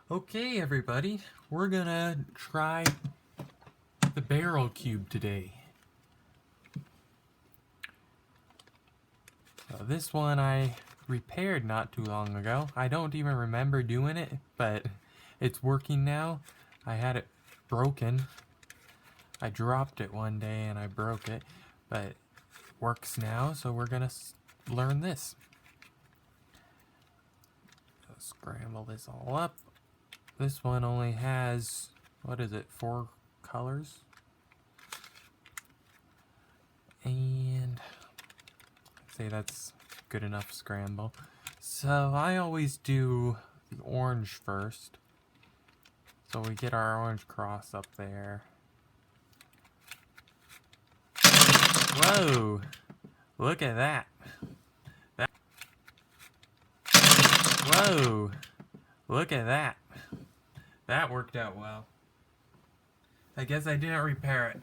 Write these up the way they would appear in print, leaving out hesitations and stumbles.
Okay, everybody, we're gonna try the barrel cube today. So this one I repaired not too long ago. I don't even remember doing it, but it's working now. I had it broken. I dropped it one day and I broke it, but it works now, so we're gonna learn this. So scramble this all up. This one only has, what is it, 4 colors? And I'd say that's good enough scramble. So I always do the orange first. So we get our orange cross up there. Whoa! Look at that. Whoa! Look at that. That worked out well. I guess I didn't repair it.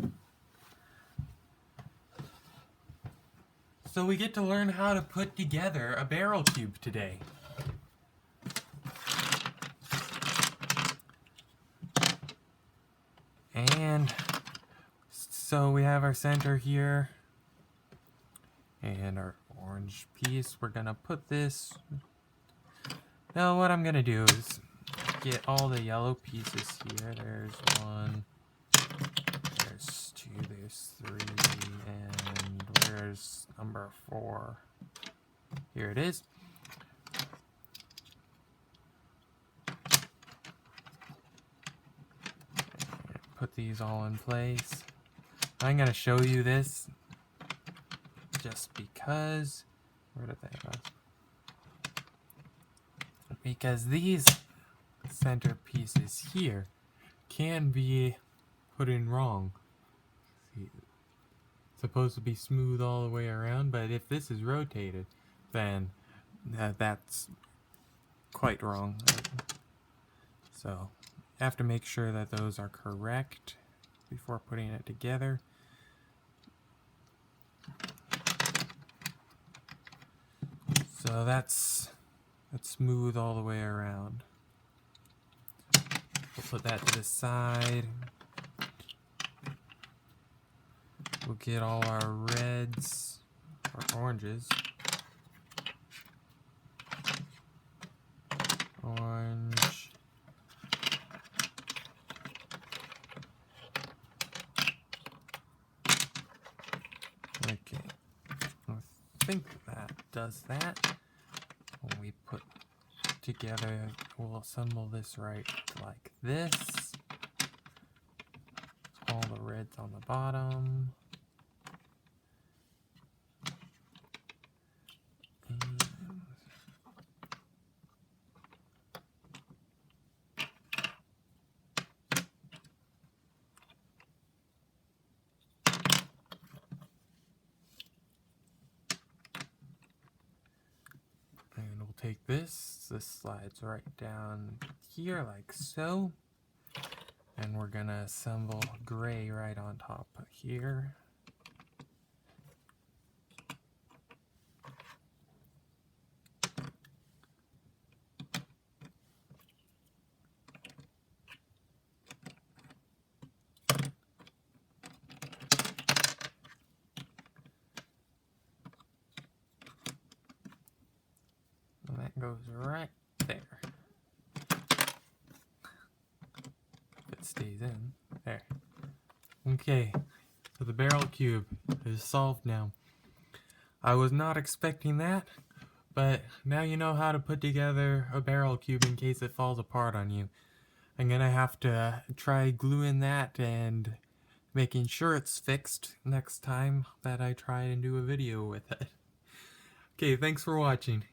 So we get to learn how to put together a barrel cube today. And so we have our center here and our orange piece. We're gonna put this. Now what I'm gonna do is get all the yellow pieces here. There's 1, there's 2, there's 3, and where's number 4? Here it is. Put these all in place. I'm gonna show you this just because. Where did that go? Because these center pieces here can be put in wrong. See, it's supposed to be smooth all the way around, but if this is rotated, then that's quite wrong. So I have to make sure that those are correct before putting it together. So that's smooth all the way around. We'll put that to the side. We'll get all our reds or oranges. Orange. Okay. I think that does that. When we put together, we'll assemble this right like this. All the reds on the bottom. And we'll take this slides right down here like so. And we're gonna assemble gray right on top here. And that goes right there. If it stays in. There. Okay, so the barrel cube is solved now. I was not expecting that, but now you know how to put together a barrel cube in case it falls apart on you. I'm gonna have to try gluing that and making sure it's fixed next time that I try and do a video with it. Okay, thanks for watching.